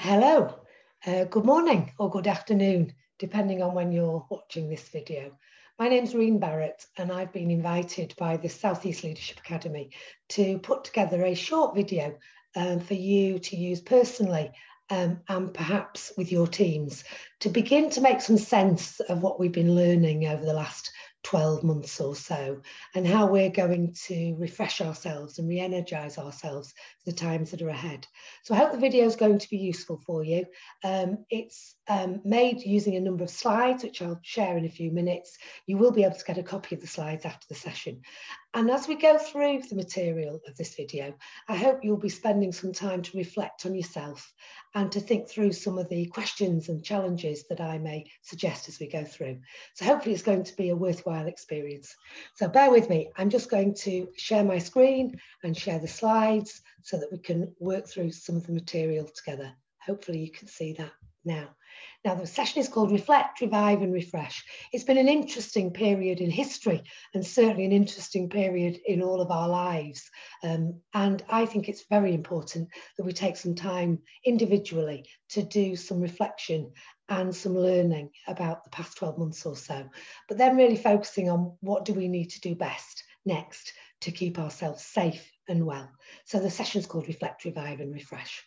Hello, good morning or good afternoon, depending on when you're watching this video. My name's Reen Barrett and I've been invited by the South East Leadership Academy to put together a short video for you to use personally and perhaps with your teams to begin to make some sense of what we've been learning over the last 12 months or so and how we're going to refresh ourselves and re-energize ourselves for the times that are ahead. So I hope the video is going to be useful for you. It's made using a number of slides, which I'll share in a few minutes. You will be able to get a copy of the slides after the session. And as we go through the material of this video, I hope you'll be spending some time to reflect on yourself and to think through some of the questions and challenges that I may suggest as we go through. So hopefully it's going to be a worthwhile experience. So bear with me, I'm just going to share my screen and share the slides so that we can work through some of the material together. Hopefully you can see that now. Now the session is called Reflect, Revive and Refresh. It's been an interesting period in history and certainly an interesting period in all of our lives. And I think it's very important that we take some time individually to do some reflection and some learning about the past 12 months or so, but then really focusing on what do we need to do best next to keep ourselves safe and well. So the session is called Reflect, Revive and Refresh.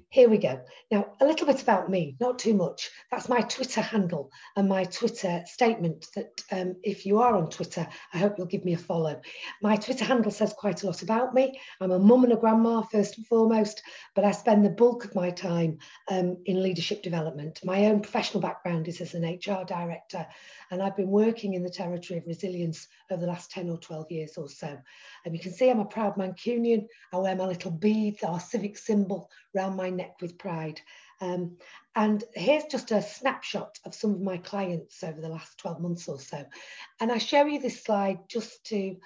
Here we go. Now, a little bit about me, not too much. That's my Twitter handle and my Twitter statement that if you are on Twitter, I hope you'll give me a follow. My Twitter handle says quite a lot about me. I'm a mum and a grandma first and foremost, but I spend the bulk of my time in leadership development. My own professional background is as an HR director, and I've been working in the territory of resilience over the last 10 or 12 years or so. And you can see I'm a proud Mancunian. I wear my little beads, our civic symbol, around my neck with pride. And here's just a snapshot of some of my clients over the last 12 months or so. And I show you this slide just to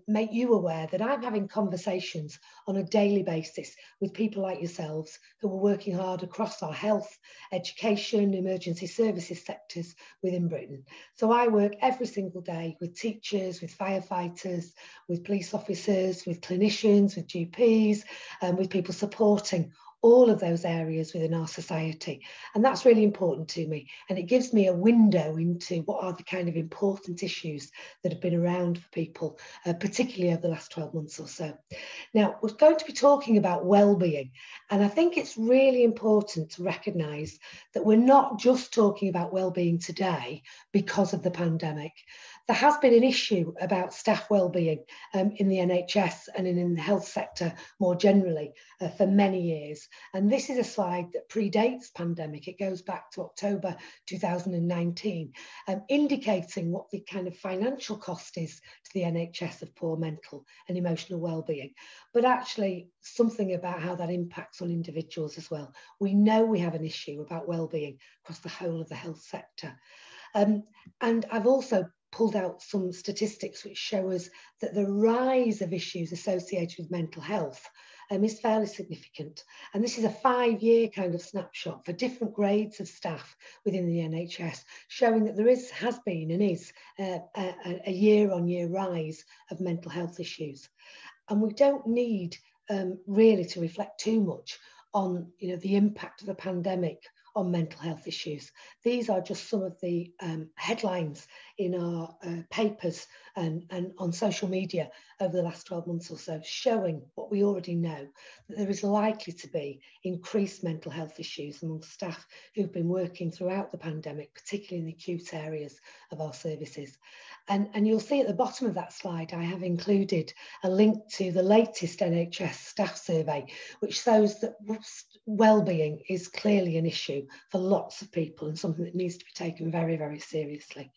make you aware that I'm having conversations on a daily basis with people like yourselves who are working hard across our health, education, emergency services sectors within Britain. So I work every single day with teachers, with firefighters, with police officers, with clinicians, with GPs, and with people supporting all of those areas within our society. And that's really important to me. And it gives me a window into what are the kind of important issues that have been around for people, particularly over the last 12 months or so. Now, we're going to be talking about well-being. And I think it's really important to recognise that we're not just talking about well-being today because of the pandemic. There has been an issue about staff well-being in the NHS and in the health sector more generally for many years. And this is a slide that predates pandemic. It goes back to October 2019, indicating what the kind of financial cost is to the NHS of poor mental and emotional well-being, but actually something about how that impacts on individuals as well. We know we have an issue about well-being across the whole of the health sector. And I've also pulled out some statistics which show us that the rise of issues associated with mental health is fairly significant. And this is a 5-year kind of snapshot for different grades of staff within the NHS, showing that there has been and is a year-on-year rise of mental health issues. And we don't need really to reflect too much on the impact of the pandemic on mental health issues. These are just some of the headlines in our papers and on social media over the last 12 months or so, showing what we already know, that there is likely to be increased mental health issues among staff who've been working throughout the pandemic, particularly in the acute areas of our services. And you'll see at the bottom of that slide, I have included a link to the latest NHS staff survey, which shows that well-being is clearly an issue for lots of people and something that needs to be taken very, very seriously.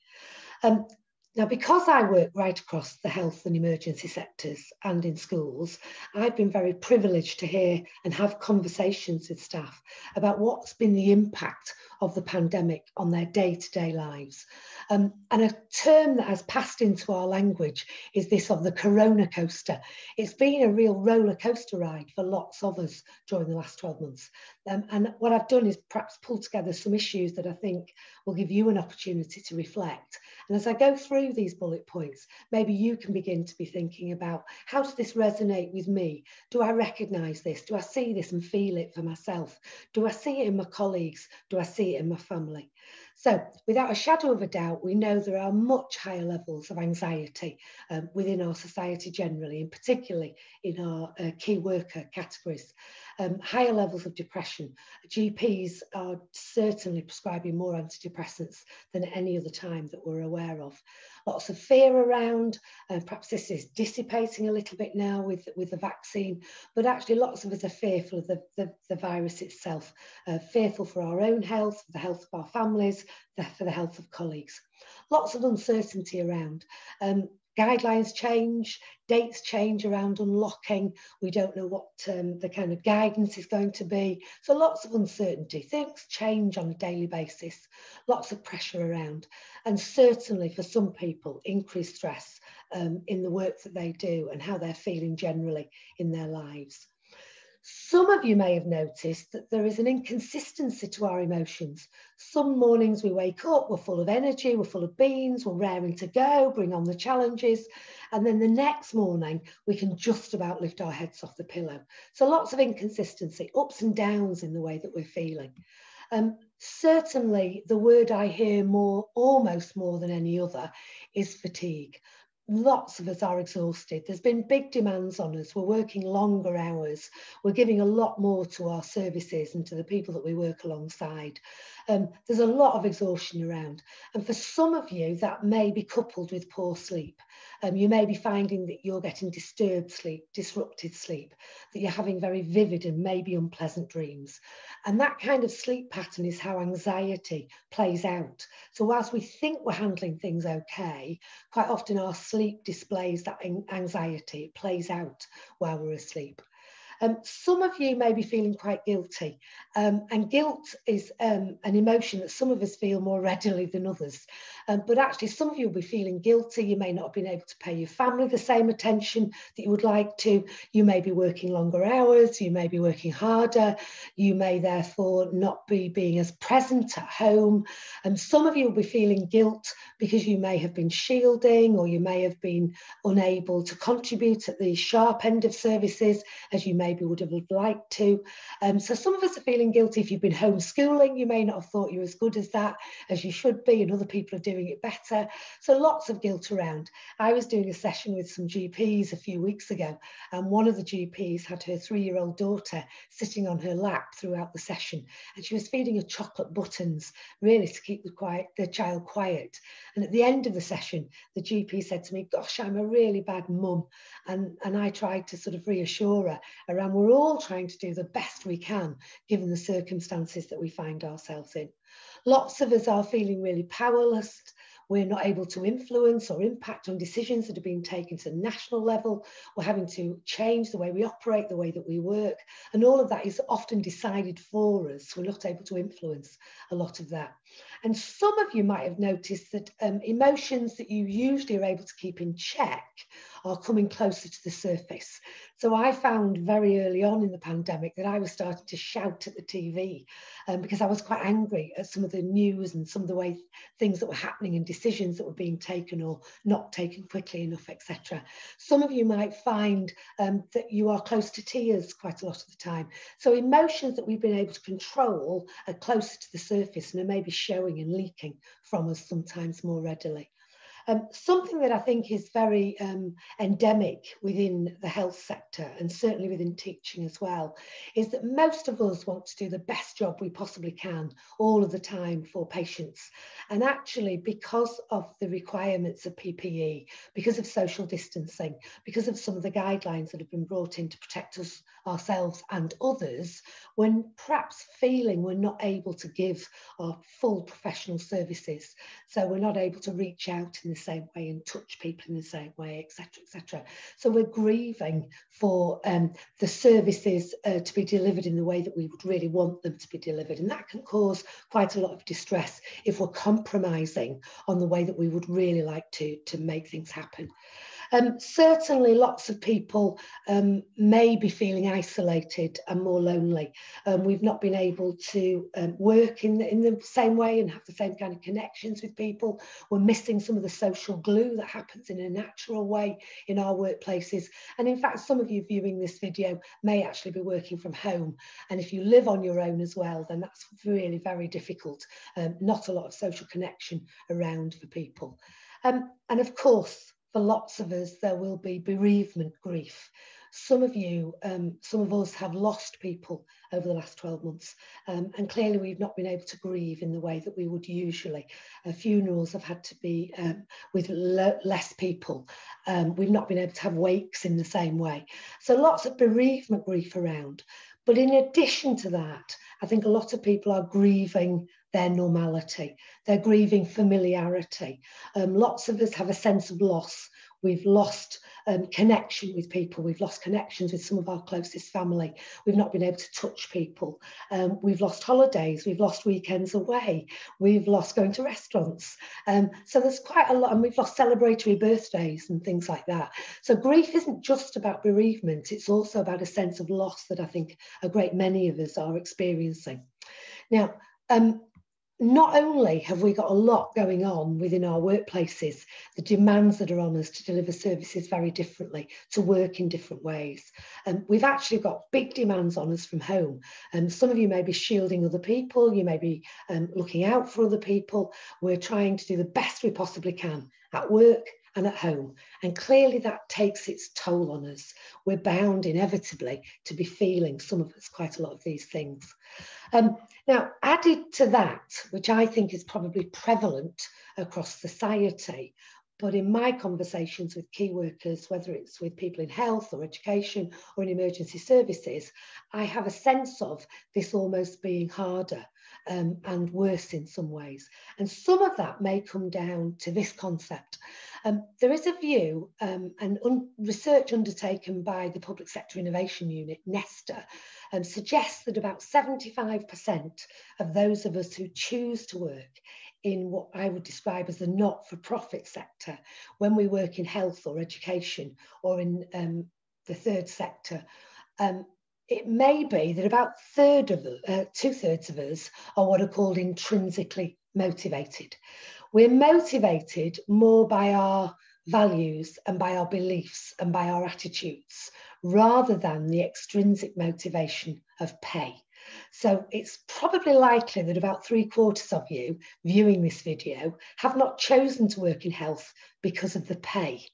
Now, because I work right across the health and emergency sectors and in schools, I've been very privileged to hear and have conversations with staff about what's been the impact of the pandemic on their day-to-day lives. And a term that has passed into our language is this of the corona coaster. It's been a real roller coaster ride for lots of us during the last 12 months. And what I've done is perhaps pull together some issues that I think will give you an opportunity to reflect. And as I go through through these bullet points, maybe you can begin to be thinking about, how does this resonate with me? Do I recognise this? Do I see this and feel it for myself? Do I see it in my colleagues? Do I see it in my family? So without a shadow of a doubt, we know there are much higher levels of anxiety within our society generally, and particularly in our key worker categories. Higher levels of depression. GPs are certainly prescribing more antidepressants than at any other time that we're aware of. Lots of fear around, perhaps this is dissipating a little bit now with the vaccine, but actually lots of us are fearful of the virus itself, fearful for our own health, for the health of our families, for the health of colleagues. Lots of uncertainty around. Guidelines change, dates change around unlocking. We don't know what the kind of guidance is going to be. So lots of uncertainty. Things change on a daily basis. Lots of pressure around. And certainly for some people, increased stress in the work that they do and how they're feeling generally in their lives. Some of you may have noticed that there is an inconsistency to our emotions. Some mornings we wake up, we're full of energy, we're full of beans, we're raring to go, bring on the challenges. And then the next morning, we can just about lift our heads off the pillow. So lots of inconsistency, ups and downs in the way that we're feeling. Certainly the word I hear almost more than any other is fatigue. Lots of us are exhausted. There's been big demands on us. We're working longer hours. We're giving a lot more to our services and to the people that we work alongside. There's a lot of exhaustion around. And for some of you, that may be coupled with poor sleep. You may be finding that you're getting disturbed sleep, disrupted sleep, that you're having very vivid and maybe unpleasant dreams. And that kind of sleep pattern is how anxiety plays out. So whilst we think we're handling things okay, quite often our sleep displays that anxiety. It plays out while we're asleep. Some of you may be feeling quite guilty, and guilt is an emotion that some of us feel more readily than others. But actually, some of you will be feeling guilty. You may not have been able to pay your family the same attention that you would like to. You may be working longer hours. You may be working harder. You may therefore not be being as present at home. And some of you will be feeling guilt because you may have been shielding, or you may have been unable to contribute at the sharp end of services as you maybe would have liked to. So some of us are feeling guilty. If you've been homeschooling, you may not have thought you're as good as that as you should be, and other people are doing it better. So lots of guilt around. I was doing a session with some GPs a few weeks ago, and one of the GPs had her 3-year-old daughter sitting on her lap throughout the session, and she was feeding her chocolate buttons, really to keep the child quiet. And at the end of the session, the GP said to me, "Gosh, I'm a really bad mum." And I tried to sort of reassure her around, we're all trying to do the best we can given the circumstances that we find ourselves in. Lots of us are feeling really powerless. We're not able to influence or impact on decisions that are being taken to the national level. We're having to change the way we operate, the way that we work. And all of that is often decided for us. We're not able to influence a lot of that. And some of you might have noticed that emotions that you usually are able to keep in check are coming closer to the surface. So I found very early on in the pandemic that I was starting to shout at the TV because I was quite angry at some of the news and some of the way things that were happening and decisions that were being taken or not taken quickly enough, etc. Some of you might find that you are close to tears quite a lot of the time. So emotions that we've been able to control are closer to the surface and are maybe showing and leaking from us sometimes more readily. Something that I think is very endemic within the health sector, and certainly within teaching as well, is that most of us want to do the best job we possibly can all of the time for patients. And actually, because of the requirements of PPE, because of social distancing, because of some of the guidelines that have been brought in to protect us, ourselves and others, when perhaps feeling we're not able to give our full professional services. So we're not able to reach out in the same way and touch people in the same way, etc., etc. So we're grieving for the services to be delivered in the way that we would really want them to be delivered. And that can cause quite a lot of distress if we're compromising on the way that we would really like to make things happen. Certainly lots of people may be feeling isolated and more lonely. We've not been able to work in the same way and have the same kind of connections with people. We're missing some of the social glue that happens in a natural way in our workplaces. And in fact, some of you viewing this video may actually be working from home. And if you live on your own as well, then that's really very difficult. Not a lot of social connection around for people. And of course, for lots of us, there will be bereavement grief. Some of you, some of us have lost people over the last 12 months, and clearly we've not been able to grieve in the way that we would usually. Funerals have had to be with less people. We've not been able to have wakes in the same way. So lots of bereavement grief around. But in addition to that, I think a lot of people are grieving their normality. They're grieving familiarity. Lots of us have a sense of loss. We've lost connection with people. We've lost connections with some of our closest family. We've not been able to touch people. We've lost holidays. We've lost weekends away. We've lost going to restaurants. So there's quite a lot, and we've lost celebratory birthdays and things like that. So grief isn't just about bereavement. It's also about a sense of loss that I think a great many of us are experiencing. Now, not only have we got a lot going on within our workplaces, the demands that are on us to deliver services very differently, to work in different ways. We've actually got big demands on us from home. Some of you may be shielding other people, you may be looking out for other people. We're trying to do the best we possibly can at work and at home. And clearly that takes its toll on us. We're bound inevitably to be feeling, some of us, quite a lot of these things. Now, added to that, which I think is probably prevalent across society, but in my conversations with key workers, whether it's with people in health or education or in emergency services, I have a sense of this almost being harder and worse in some ways. And some of that may come down to this concept. There is a view and research undertaken by the Public Sector Innovation Unit, Nesta, suggests that about 75% of those of us who choose to work in what I would describe as the not-for-profit sector, when we work in health or education or in the third sector, it may be that about 2/3 of us are what are called intrinsically motivated. We're motivated more by our values and by our beliefs and by our attitudes, rather than the extrinsic motivation of pay. So it's probably likely that about 3/4 of you viewing this video have not chosen to work in health because of the pay.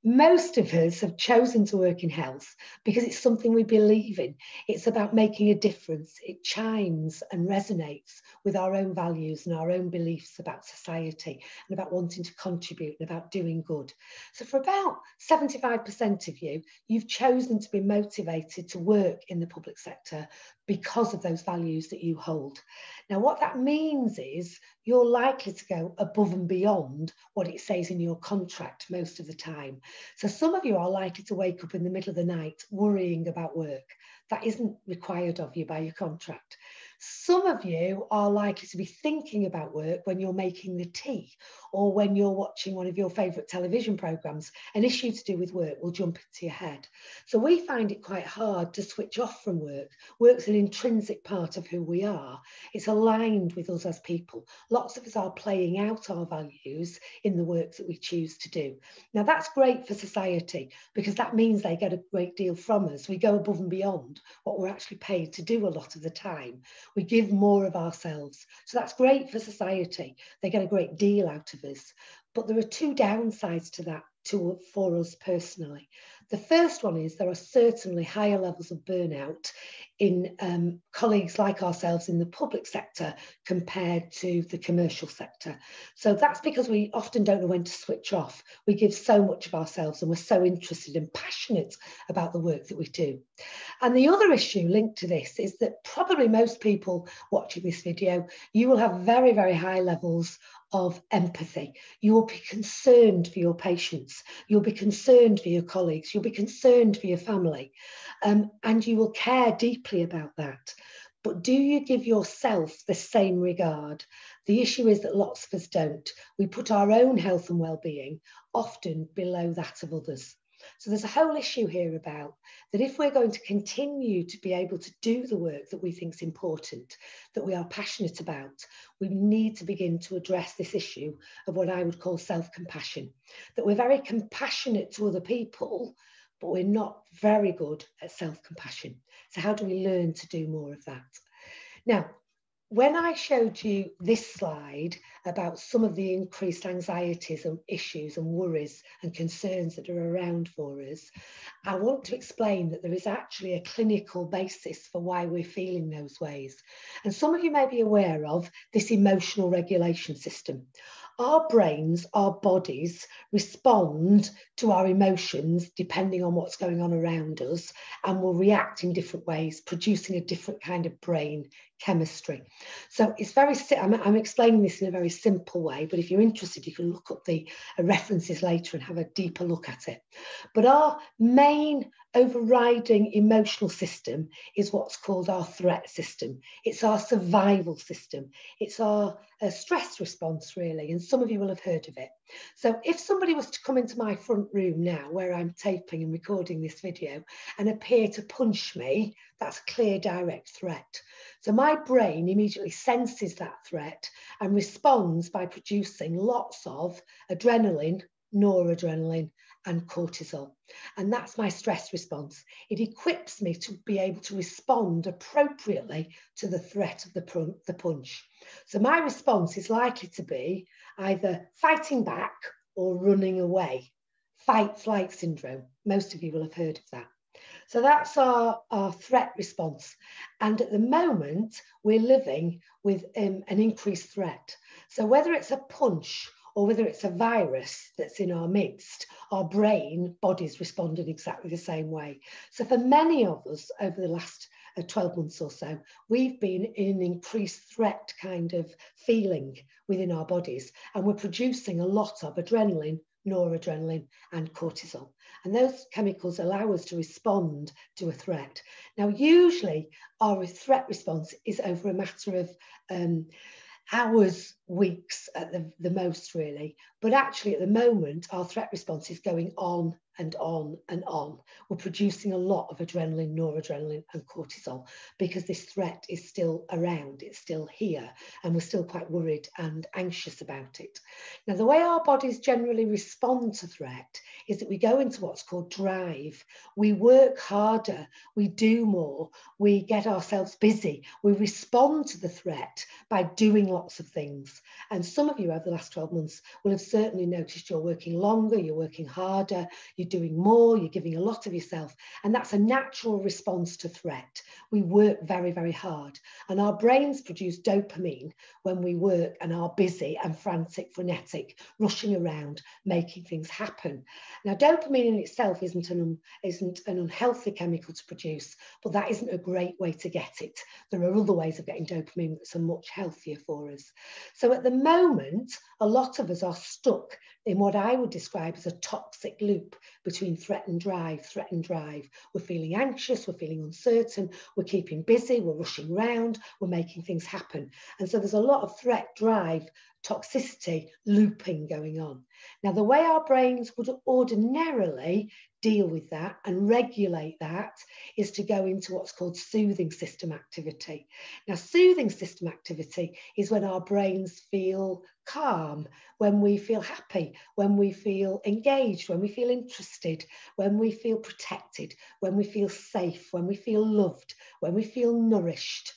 Most of us have chosen to work in health because it's something we believe in. It's about making a difference. It chimes and resonates with our own values and our own beliefs about society and about wanting to contribute and about doing good. So for about 75% of you, you've chosen to be motivated to work in the public sector because of those values that you hold. Now, what that means is you're likely to go above and beyond what it says in your contract most of the time. So some of you are likely to wake up in the middle of the night worrying about work. That isn't required of you by your contract. Some of you are likely to be thinking about work when you're making the tea or when you're watching one of your favourite television programmes. An issue to do with work will jump into your head. So we find it quite hard to switch off from work. Work's an intrinsic part of who we are. It's aligned with us as people. Lots of us are playing out our values in the work that we choose to do. Now that's great for society because that means they get a great deal from us. We go above and beyond what we're actually paid to do a lot of the time. We give more of ourselves. So that's great for society. They get a great deal out of us. But there are two downsides to that for us personally. The first one is there are certainly higher levels of burnout in colleagues like ourselves in the public sector compared to the commercial sector. So that's because we often don't know when to switch off. We give so much of ourselves and we're so interested and passionate about the work that we do. And the other issue linked to this is that probably most people watching this video, you will have very, very high levels of empathy. You will be concerned for your patients. You'll be concerned for your colleagues. You'll be concerned for your family. And you will care deeply about that. but do you give yourself the same regard? The issue is that lots of us don't. We put our own health and well-being often below that of others. So there's a whole issue here about that if we're going to continue to be able to do the work that we think is important, that we are passionate about, we need to begin to address this issue of what I would call self-compassion, that we're very compassionate to other people, but we're not very good at self-compassion. So how do we learn to do more of that? Now, when I showed you this slide about some of the increased anxieties and issues and worries and concerns that are around for us, I want to explain that there is actually a clinical basis for why we're feeling those ways. And some of you may be aware of this emotional regulation system. Our brains, our bodies respond to our emotions depending on what's going on around us and will react in different ways, producing a different kind of brain chemistry. So it's very, I'm explaining this in a very simple way, but if you're interested, you can look up the references later and have a deeper look at it. But our main overriding emotional system is what's called our threat system. It's our survival system. It's our stress response, really, and some of you will have heard of it. So if somebody was to come into my front room now, where I'm taping and recording this video, and appear to punch me, that's a clear direct threat. So my brain immediately senses that threat and responds by producing lots of adrenaline, noradrenaline, and cortisol. And that's my stress response. It equips me to be able to respond appropriately to the threat of the punch. So my response is likely to be either fighting back or running away. Fight-flight syndrome. Most of you will have heard of that. So that's our threat response. And at the moment, we're living with an increased threat. So whether it's a punch or whether it's a virus that's in our midst, our brain, bodies respond in exactly the same way. So for many of us over the last 12 months or so, we've been in an increased threat kind of feeling within our bodies, and we're producing a lot of adrenaline, noradrenaline, and cortisol. And those chemicals allow us to respond to a threat. Now, usually our threat response is over a matter of hours, weeks at the most, really. But actually, at the moment, our threat response is going on and on and on. We're producing a lot of adrenaline, noradrenaline, and cortisol because this threat is still around, it's still here, and we're still quite worried and anxious about it. Now, the way our bodies generally respond to threat is that we go into what's called drive. We work harder, we do more, we get ourselves busy, we respond to the threat by doing lots of things. And some of you over the last 12 months will have certainly noticed you're working longer, you're working harder, you're doing more, you're giving a lot of yourself. And that's a natural response to threat. We work very, very hard. And our brains produce dopamine when we work and are busy and frantic, frenetic, rushing around, making things happen. Now, dopamine in itself isn't an unhealthy chemical to produce, but that isn't a great way to get it. There are other ways of getting dopamine that are much healthier for us. So at the moment, a lot of us are stuck in what I would describe as a toxic loop between threat and drive, threat and drive. We're feeling anxious, we're feeling uncertain, we're keeping busy, we're rushing around, we're making things happen. And so there's a lot of threat, drive, toxicity, looping going on. Now, the way our brains would ordinarily deal with that and regulate that is to go into what's called soothing system activity. Now, soothing system activity is when our brains feel calm, when we feel happy, when we feel engaged, when we feel interested, when we feel protected, when we feel safe, when we feel loved, when we feel nourished.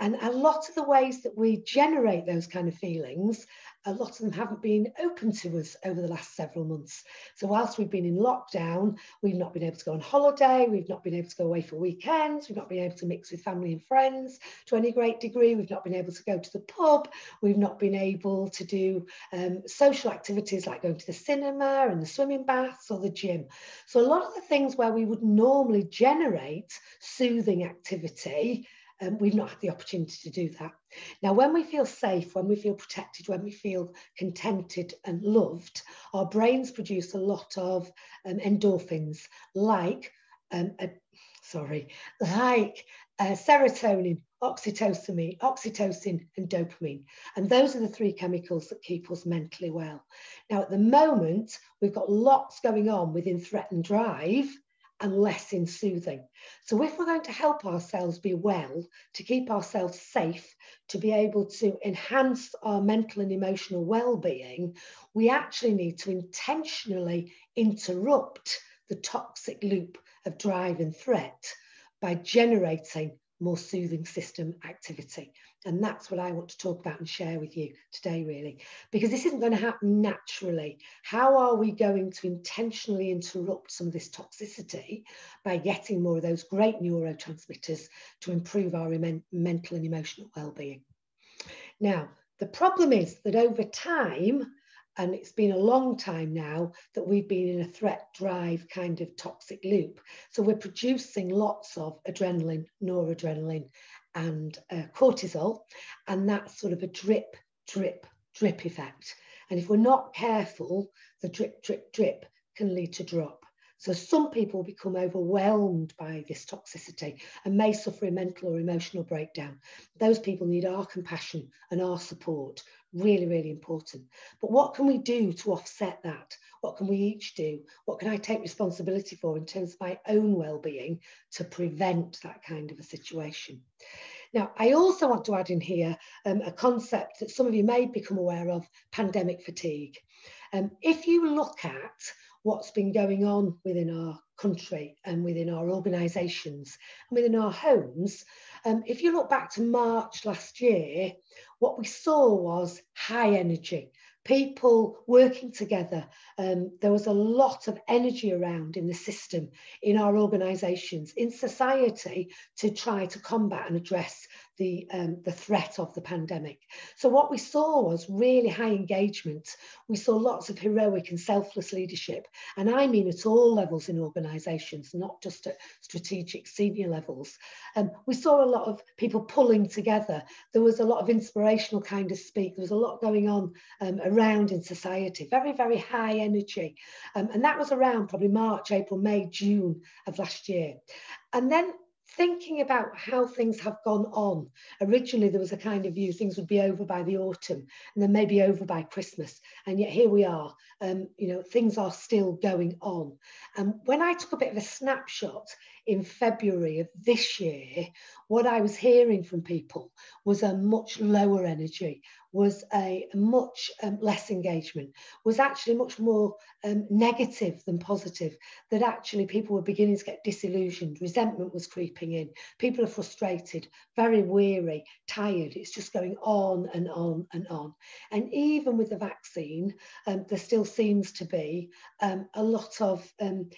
And a lot of the ways that we generate those kind of feelings, a lot of them haven't been open to us over the last several months. So whilst we've been in lockdown, we've not been able to go on holiday, we've not been able to go away for weekends, we've not been able to mix with family and friends to any great degree, we've not been able to go to the pub, we've not been able to do social activities like going to the cinema and the swimming baths or the gym. So a lot of the things where we would normally generate soothing activity, we've not had the opportunity to do that. Now, when we feel safe, when we feel protected, when we feel contented and loved, our brains produce a lot of endorphins, like serotonin, oxytocin and dopamine. And those are the three chemicals that keep us mentally well. Now, at the moment, we've got lots going on within threat and drive and less in soothing. So if we're going to help ourselves be well, to keep ourselves safe, to be able to enhance our mental and emotional well-being, we actually need to intentionally interrupt the toxic loop of drive and threat by generating more soothing system activity. And that's what I want to talk about and share with you today, really, because this isn't going to happen naturally. How are we going to intentionally interrupt some of this toxicity by getting more of those great neurotransmitters to improve our mental and emotional well-being? Now, the problem is that over time, and it's been a long time now that we've been in a threat drive kind of toxic loop. So we're producing lots of adrenaline, noradrenaline, and cortisol, and that's sort of a drip, drip, drip effect. And if we're not careful, the drip, drip, drip can lead to drop. So some people become overwhelmed by this toxicity and may suffer a mental or emotional breakdown. Those people need our compassion and our support. Really, really important. But what can we do to offset that? What can we each do? What can I take responsibility for in terms of my own well-being to prevent that kind of a situation? Now, I also want to add in here a concept that some of you may become aware of, pandemic fatigue. If you look at what's been going on within our country and within our organisations and within our homes, if you look back to March last year, what we saw was high energy, people working together. There was a lot of energy around in the system, in our organisations, in society, to try to combat and address the threat of the pandemic. So what we saw was really high engagement. We saw lots of heroic and selfless leadership, and I mean at all levels in organisations, not just at strategic senior levels. We saw a lot of people pulling together. There was a lot of inspirational kind of speak. There was a lot going on around in society, very, very high energy. And that was around probably March, April, May, June of last year. And then thinking about how things have gone on. Originally, there was a kind of view things would be over by the autumn and then maybe over by Christmas. And yet here we are, things are still going on. And when I took a bit of a snapshot in February of this year, what I was hearing from people was a much lower energy, was a much less engagement, was actually much more negative than positive, that actually people were beginning to get disillusioned, resentment was creeping in, people are frustrated, very weary, tired, it's just going on and on and on. And even with the vaccine, there still seems to be a lot of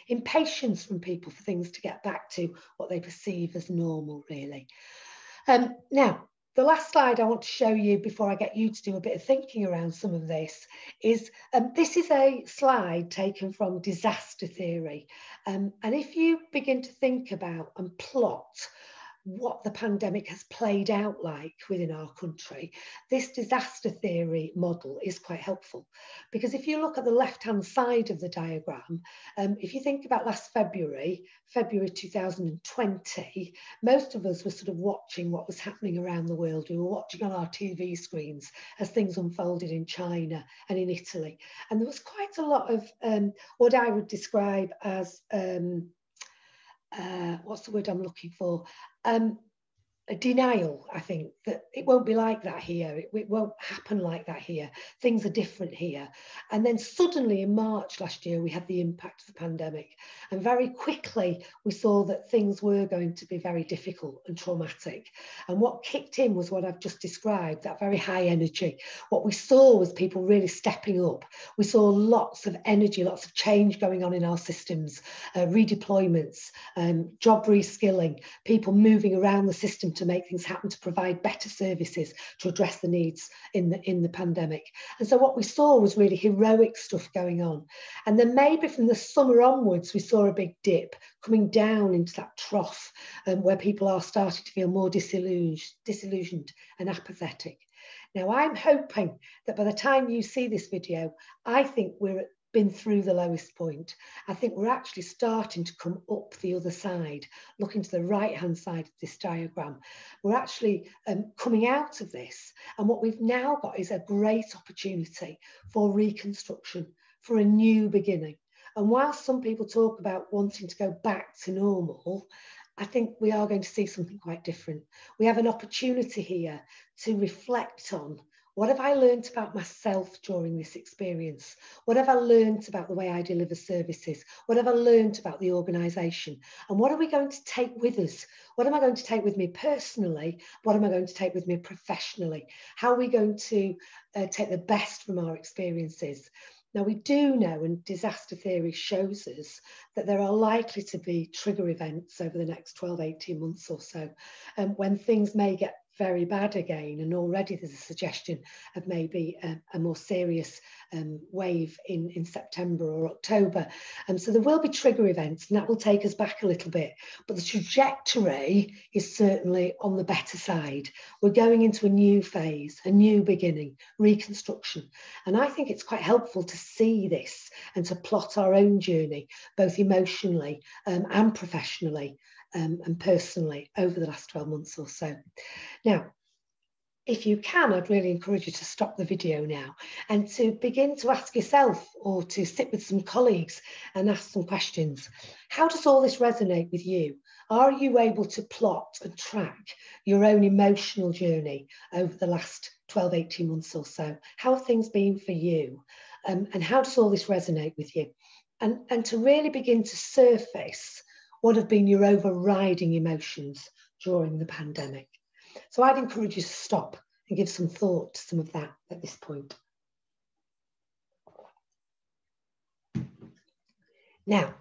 impatience from people for things to get back to what they perceive as normal, really. Now, the last slide I want to show you before I get you to do a bit of thinking around some of this is a slide taken from disaster theory. And if you begin to think about and plot what the pandemic has played out like within our country, this disaster theory model is quite helpful. Because if you look at the left-hand side of the diagram, if you think about last February 2020, most of us were sort of watching what was happening around the world. We were watching on our TV screens as things unfolded in China and in Italy. And there was quite a lot of what I would describe as, what's the word I'm looking for? A denial, I think, that it won't be like that here. It won't happen like that here. Things are different here. And then suddenly in March last year, we had the impact of the pandemic. And very quickly, we saw that things were going to be very difficult and traumatic. And what kicked in was what I've just described, that very high energy. What we saw was people really stepping up. We saw lots of energy, lots of change going on in our systems, redeployments, job reskilling, people moving around the system to make things happen, to provide better services, to address the needs in the pandemic. And so what we saw was really heroic stuff going on. And then maybe from the summer onwards, we saw a big dip coming down into that trough where people are starting to feel more disillusioned and apathetic. Now, I'm hoping that by the time you see this video, I think we're at been through the lowest point. I think we're actually starting to come up the other side. Looking to the right-hand side of this diagram, we're actually coming out of this. And what we've now got is a great opportunity for reconstruction, for a new beginning. And while some people talk about wanting to go back to normal, I think we are going to see something quite different. We have an opportunity here to reflect on, what have I learned about myself during this experience? What have I learned about the way I deliver services? What have I learned about the organisation? And what are we going to take with us? What am I going to take with me personally? What am I going to take with me professionally? How are we going to take the best from our experiences? Now, we do know, and disaster theory shows us, that there are likely to be trigger events over the next 12, 18 months or so, when things may get very bad again. And already there's a suggestion of maybe a more serious wave in September or October. So there will be trigger events, and that will take us back a little bit. But the trajectory is certainly on the better side. We're going into a new phase, a new beginning, reconstruction. And I think it's quite helpful to see this and to plot our own journey, both emotionally and professionally and personally over the last 12 months or so. Now, if you can, I'd really encourage you to stop the video now and to begin to ask yourself, or to sit with some colleagues and ask some questions. How does all this resonate with you? Are you able to plot and track your own emotional journey over the last 12, 18 months or so? How have things been for you? And how does all this resonate with you? And to really begin to surface what have been your overriding emotions during the pandemic. So I'd encourage you to stop and give some thought to some of that at this point. Now,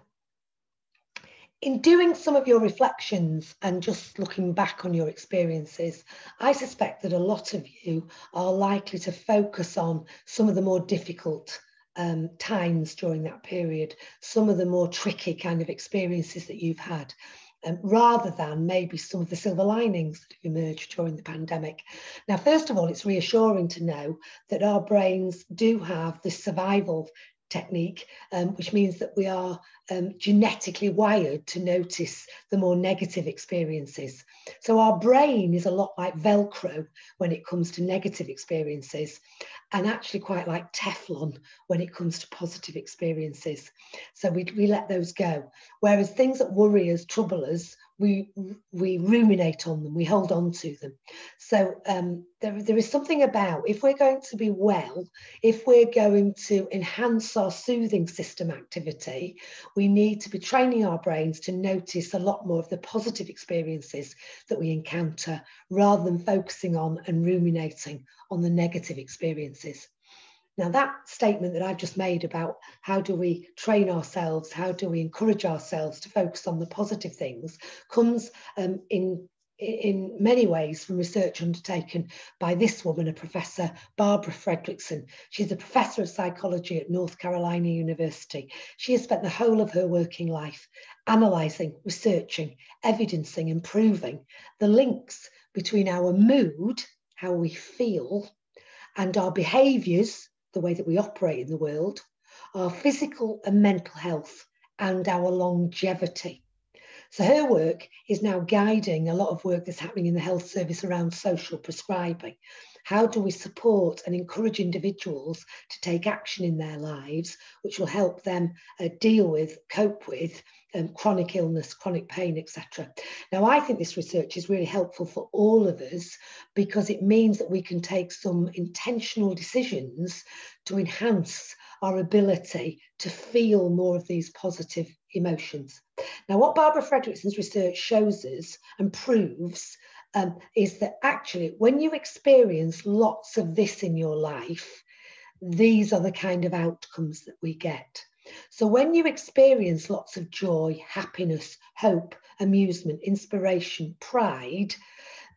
in doing some of your reflections and just looking back on your experiences, I suspect that a lot of you are likely to focus on some of the more difficult times during that period, some of the more tricky kind of experiences that you've had, rather than maybe some of the silver linings that have emerged during the pandemic. Now, first of all, it's reassuring to know that our brains do have this survival technique, which means that we are genetically wired to notice the more negative experiences. So our brain is a lot like Velcro when it comes to negative experiences, and actually quite like Teflon when it comes to positive experiences. So we let those go. Whereas things that worry us, trouble us, we ruminate on them, we hold on to them. So there is something about, if we're going to be well, if we're going to enhance our soothing system activity, we need to be training our brains to notice a lot more of the positive experiences that we encounter, rather than focusing on and ruminating on the negative experiences. Now, that statement that I've just made about how do we train ourselves, how do we encourage ourselves to focus on the positive things, comes in many ways from research undertaken by this woman, a Professor Barbara Fredrickson. She's a professor of psychology at North Carolina University. She has spent the whole of her working life analysing, researching, evidencing and proving the links between our mood, how we feel, and our behaviours, the way that we operate in the world, our physical and mental health, and our longevity. So her work is now guiding a lot of work that's happening in the health service around social prescribing. How do we support and encourage individuals to take action in their lives, which will help them deal with, cope with chronic illness, chronic pain, etc. Now, I think this research is really helpful for all of us, because it means that we can take some intentional decisions to enhance our ability to feel more of these positive emotions. Now, what Barbara Fredrickson's research shows us and proves is that actually when you experience lots of this in your life, these are the kind of outcomes that we get. So when you experience lots of joy, happiness, hope, amusement, inspiration, pride,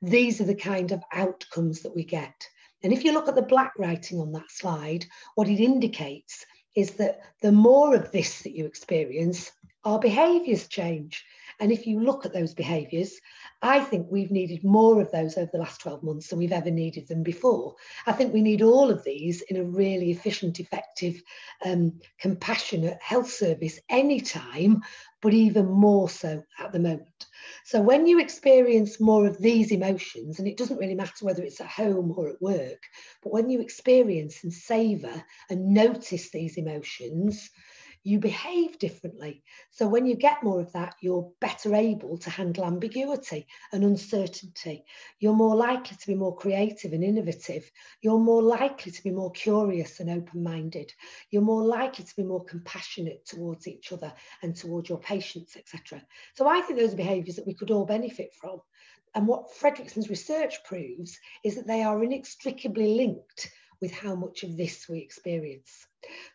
these are the kind of outcomes that we get. And if you look at the black writing on that slide, what it indicates is that the more of this that you experience, our behaviours change. And if you look at those behaviours, I think we've needed more of those over the last 12 months than we've ever needed them before. I think we need all of these in a really efficient, effective, compassionate health service anytime, but even more so at the moment. So when you experience more of these emotions, and it doesn't really matter whether it's at home or at work, but when you experience and savour and notice these emotions, you behave differently. So when you get more of that, you're better able to handle ambiguity and uncertainty. You're more likely to be more creative and innovative. You're more likely to be more curious and open-minded. You're more likely to be more compassionate towards each other and towards your patients, etc. So I think those are behaviours that we could all benefit from. And what Fredrickson's research proves is that they are inextricably linked with how much of this we experience.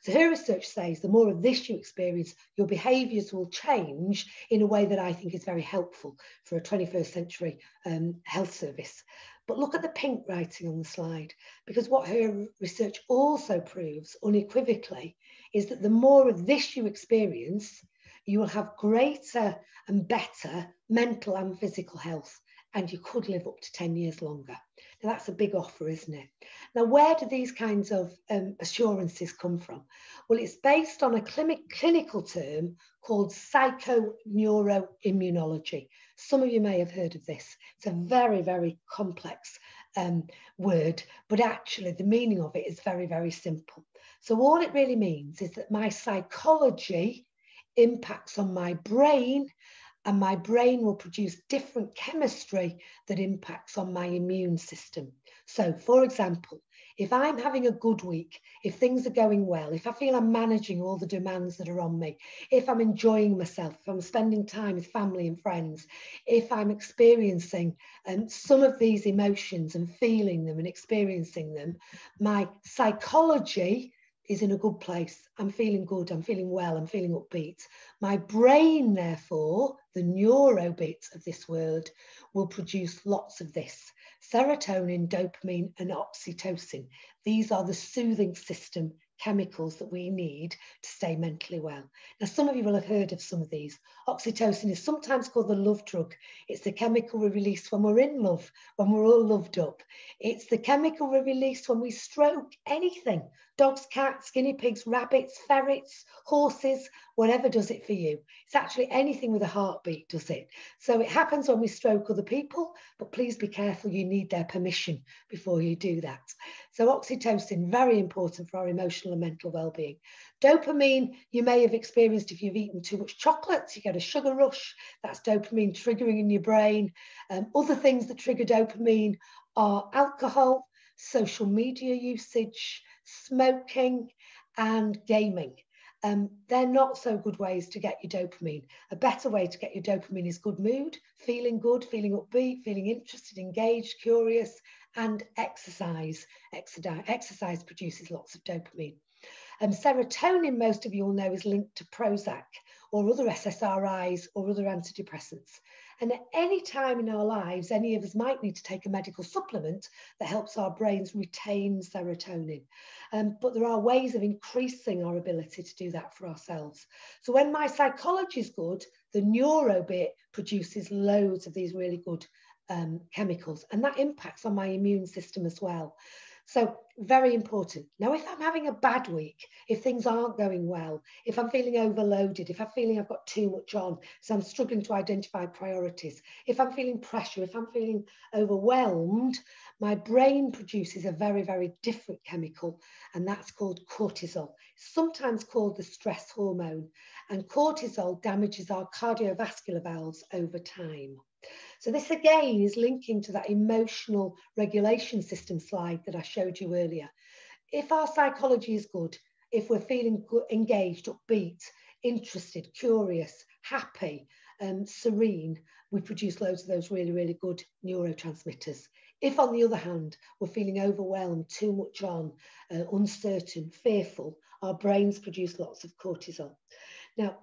So her research says the more of this you experience, your behaviours will change in a way that I think is very helpful for a 21st century health service. But look at the pink writing on the slide, because what her research also proves unequivocally is that the more of this you experience, you will have greater and better mental and physical health, and you could live up to 10 years longer. Now that's a big offer, isn't it? Now, where do these kinds of assurances come from? Well, it's based on a clinical term called Psychoneuroimmunology. Some of you may have heard of this. It's a very, very complex word, but actually the meaning of it is very, very simple. So all it really means is that my psychology impacts on my brain, and my brain will produce different chemistry that impacts on my immune system. So, for example, if I'm having a good week, if things are going well, if I feel I'm managing all the demands that are on me, if I'm enjoying myself, if I'm spending time with family and friends, if I'm experiencing some of these emotions and feeling them and experiencing them, my psychology is in a good place. I'm feeling good, I'm feeling well, I'm feeling upbeat. My brain, therefore, the neuro bit of this word, will produce lots of this. Serotonin, dopamine, and oxytocin. These are the soothing system chemicals that we need to stay mentally well. Now, some of you will have heard of some of these. Oxytocin is sometimes called the love drug. It's the chemical we release when we're in love, when we're all loved up. It's the chemical we release when we stroke anything. Dogs, cats, guinea pigs, rabbits, ferrets, horses, whatever does it for you. It's actually anything with a heartbeat does it. So it happens when we stroke other people, but please be careful, you need their permission before you do that. So oxytocin, very important for our emotional and mental well-being. Dopamine, you may have experienced if you've eaten too much chocolate, you get a sugar rush, that's dopamine triggering in your brain. Other things that trigger dopamine are alcohol, social media usage, smoking, and gaming. They're not so good ways to get your dopamine. A better way to get your dopamine is good mood, feeling good, feeling upbeat, feeling interested, engaged, curious, and exercise. Exercise produces lots of dopamine. Serotonin, most of you will know, is linked to Prozac or other SSRIs or other antidepressants. And at any time in our lives, any of us might need to take a medical supplement that helps our brains retain serotonin. But there are ways of increasing our ability to do that for ourselves. So when my psychology is good, the neuro bit produces loads of these really good chemicals, and that impacts on my immune system as well. So very important. Now, if I'm having a bad week, if things aren't going well, if I'm feeling overloaded, if I'm feeling I've got too much on, so I'm struggling to identify priorities, if I'm feeling pressure, if I'm feeling overwhelmed, my brain produces a very, very different chemical, and that's called cortisol. It's sometimes called the stress hormone, and cortisol damages our cardiovascular valves over time. So this again is linking to that emotional regulation system slide that I showed you earlier. If our psychology is good, if we're feeling good, engaged, upbeat, interested, curious, happy, serene, we produce loads of those really, really good neurotransmitters. If, on the other hand, we're feeling overwhelmed, too much on, uncertain, fearful, our brains produce lots of cortisol. Now,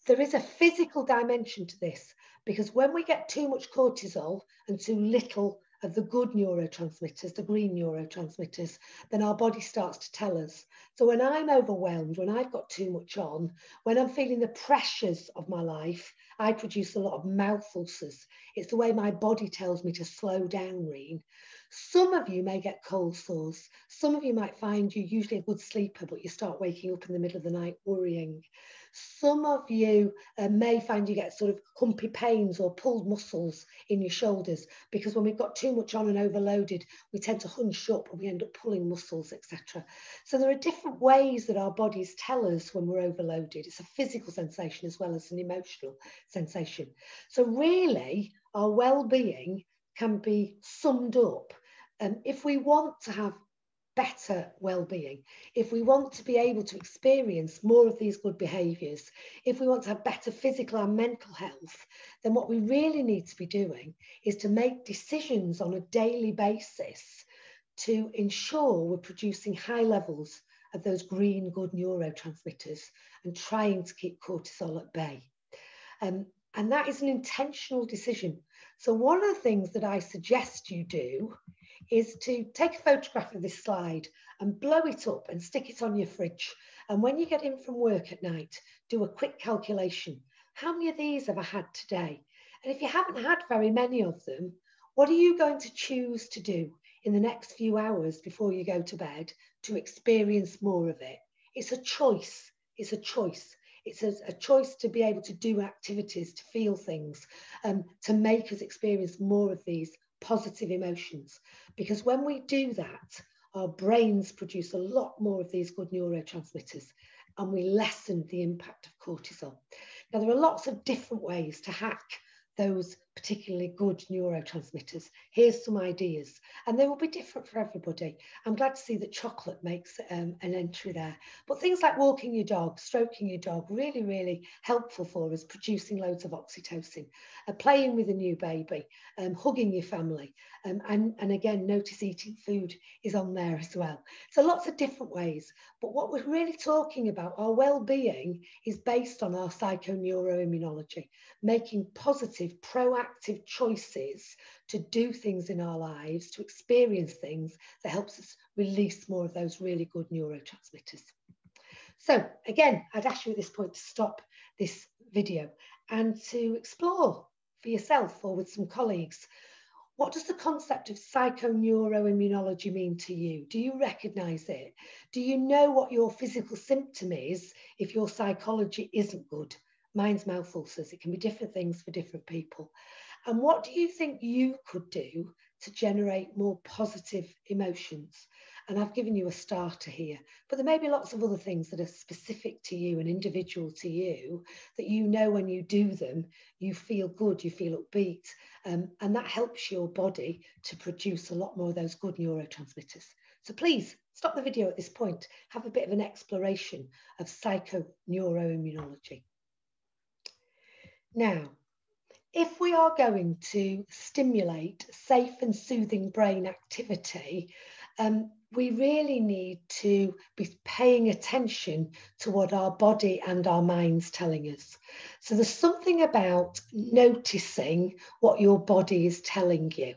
there is a physical dimension to this, because when we get too much cortisol and too little of the good neurotransmitters, the green neurotransmitters, then our body starts to tell us. So when I'm overwhelmed, when I've got too much on, when I'm feeling the pressures of my life, I produce a lot of mouth ulcers. It's the way my body tells me to slow down, Reen. Some of you may get cold sores. Some of you might find you're usually a good sleeper, but you start waking up in the middle of the night worrying. Some of you may find you get sort of humpy pains or pulled muscles in your shoulders, because when we've got too much on and overloaded, we tend to hunch up and we end up pulling muscles, etc. So there are different ways that our bodies tell us when we're overloaded. It's a physical sensation as well as an emotional sensation. So really, our well-being can be summed up. If we want to have better well-being, if we want to be able to experience more of these good behaviours, if we want to have better physical and mental health, then what we really need to be doing is to make decisions on a daily basis to ensure we're producing high levels of those green good neurotransmitters and trying to keep cortisol at bay. And that is an intentional decision. So one of the things that I suggest you do is to take a photograph of this slide and blow it up and stick it on your fridge. And when you get in from work at night, do a quick calculation. How many of these have I had today? And if you haven't had very many of them, what are you going to choose to do in the next few hours before you go to bed to experience more of it? It's a choice. It's a choice. It's a choice to be able to do activities, to feel things, to make us experience more of these positive emotions. Because when we do that, our brains produce a lot more of these good neurotransmitters and we lessen the impact of cortisol. Now, there are lots of different ways to hack those particularly good neurotransmitters. Here's some ideas, and they will be different for everybody. I'm glad to see that chocolate makes an entry there. But things like walking your dog, stroking your dog, really, really helpful for us, producing loads of oxytocin, playing with a new baby, hugging your family, and again, notice eating food is on there as well. So lots of different ways. But what we're really talking about, our well-being, is based on our psychoneuroimmunology, making positive, proactive choices to do things in our lives, to experience things that helps us release more of those really good neurotransmitters. So again, I'd ask you at this point to stop this video and to explore for yourself or with some colleagues. What does the concept of psychoneuroimmunology mean to you? Do you recognise it? Do you know what your physical symptom is if your psychology isn't good? Mine's mouth ulcers. It can be different things for different people. And what do you think you could do to generate more positive emotions? And I've given you a starter here, but there may be lots of other things that are specific to you and individual to you that you know when you do them, you feel good, you feel upbeat, and that helps your body to produce a lot more of those good neurotransmitters. So please stop the video at this point, have a bit of an exploration of psychoneuroimmunology. Now, if we are going to stimulate safe and soothing brain activity, we really need to be paying attention to what our body and our mind's telling us. So there's something about noticing what your body is telling you.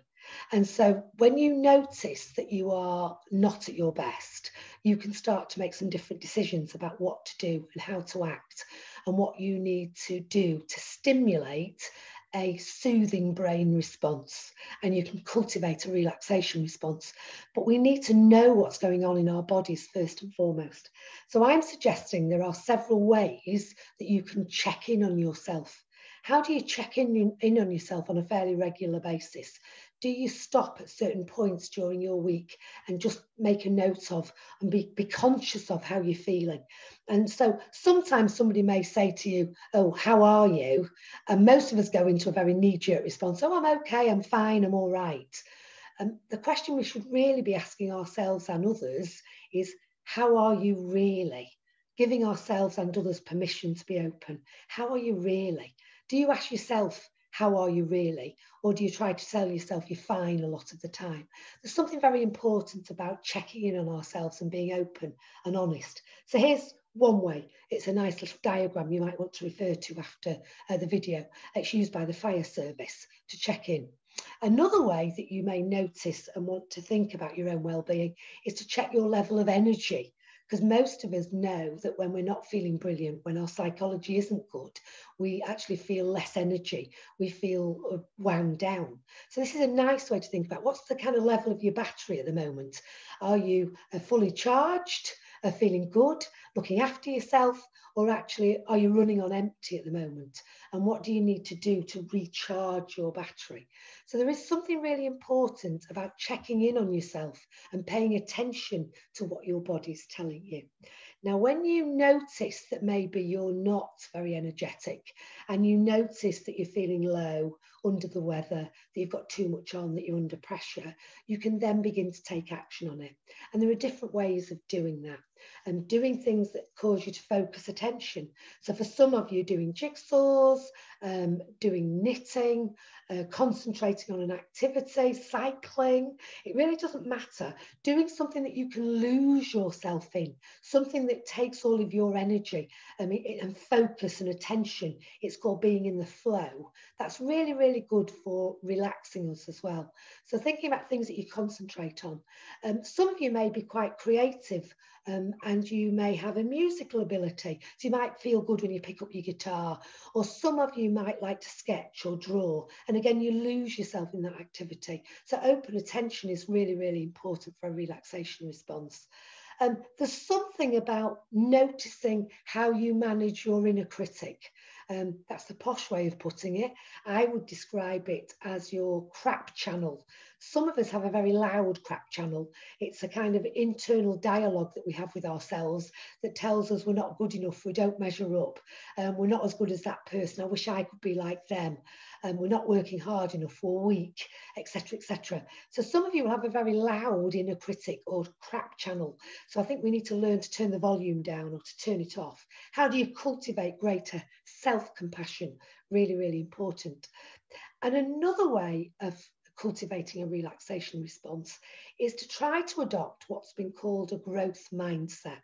And so when you notice that you are not at your best, you can start to make some different decisions about what to do and how to act and what you need to do to stimulate a soothing brain response, and you can cultivate a relaxation response. But we need to know what's going on in our bodies first and foremost. So I'm suggesting there are several ways that you can check in on yourself. How do you check in on yourself on a fairly regular basis? Do you stop at certain points during your week and just make a note of and be conscious of how you're feeling? And so sometimes somebody may say to you, oh, how are you? And most of us go into a very knee-jerk response. Oh, I'm okay, I'm fine, I'm all right. And the question we should really be asking ourselves and others is, how are you really? Giving ourselves and others permission to be open. How are you really? Do you ask yourself, how are you really? Or do you try to tell yourself you're fine a lot of the time? There's something very important about checking in on ourselves and being open and honest. So here's one way. It's a nice little diagram you might want to refer to after the video. It's used by the fire service to check in. Another way that you may notice and want to think about your own well-being is to check your level of energy, because most of us know that when we're not feeling brilliant, when our psychology isn't good, we actually feel less energy, we feel wound down. So this is a nice way to think about what's the kind of level of your battery at the moment. Are you fully charged, feeling good, looking after yourself, or actually are you running on empty at the moment? And what do you need to do to recharge your battery? So there is something really important about checking in on yourself and paying attention to what your body's telling you. Now, when you notice that maybe you're not very energetic and you notice that you're feeling low, under the weather, that you've got too much on, that you're under pressure, you can then begin to take action on it. And there are different ways of doing that. And doing things that cause you to focus attention. So for some of you, doing jigsaws, doing knitting, concentrating on an activity, cycling, it really doesn't matter. Doing something that you can lose yourself in, something that takes all of your energy and focus and attention. It's called being in the flow. That's really, really good for relaxing us as well. So thinking about things that you concentrate on. Some of you may be quite creative. And you may have a musical ability. So you might feel good when you pick up your guitar, or some of you might like to sketch or draw. And again, you lose yourself in that activity. So open attention is really, really important for a relaxation response. There's something about noticing how you manage your inner critic. That's the posh way of putting it. I would describe it as your crap channel. Some of us have a very loud crap channel. It's a kind of internal dialogue that we have with ourselves that tells us we're not good enough, we don't measure up, we're not as good as that person, I wish I could be like them, we're not working hard enough, we're weak, etc., etc. So some of you have a very loud inner critic or crap channel. So I think we need to learn to turn the volume down or to turn it off. How do you cultivate greater self-compassion? Really, really important. And another way of cultivating a relaxation response is to try to adopt what's been called a growth mindset.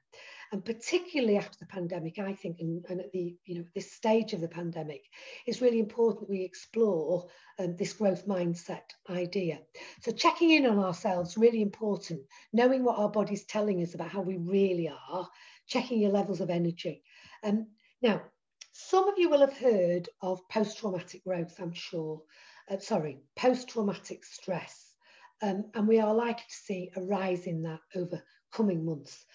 And particularly after the pandemic, I think, and at the this stage of the pandemic, it's really important we explore this growth mindset idea. So checking in on ourselves, really important, knowing what our body's telling us about how we really are, checking your levels of energy. Now, some of you will have heard of post-traumatic growth, I'm sure. Post-traumatic stress. And we are likely to see a rise in that over coming months.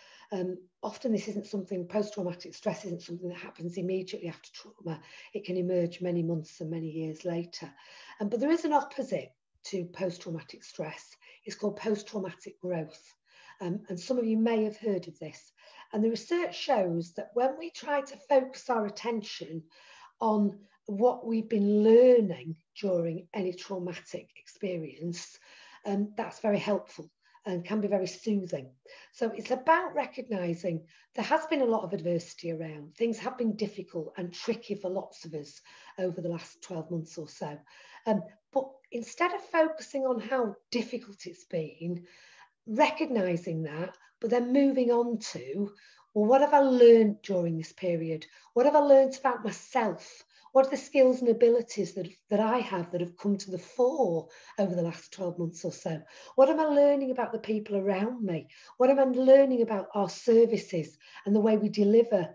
Often this isn't something, post-traumatic stress isn't something that happens immediately after trauma. It can emerge many months and many years later. But there is an opposite to post-traumatic stress. It's called post-traumatic growth. And some of you may have heard of this. And the research shows that when we try to focus our attention on what we've been learning during any traumatic experience, that's very helpful and can be very soothing. So it's about recognizing there has been a lot of adversity around. Things have been difficult and tricky for lots of us over the last 12 months or so. But instead of focusing on how difficult it's been, recognizing that, but then moving on to, well, what have I learned during this period? What have I learned about myself? What are the skills and abilities that I have that have come to the fore over the last 12 months or so? What am I learning about the people around me? What am I learning about our services and the way we deliver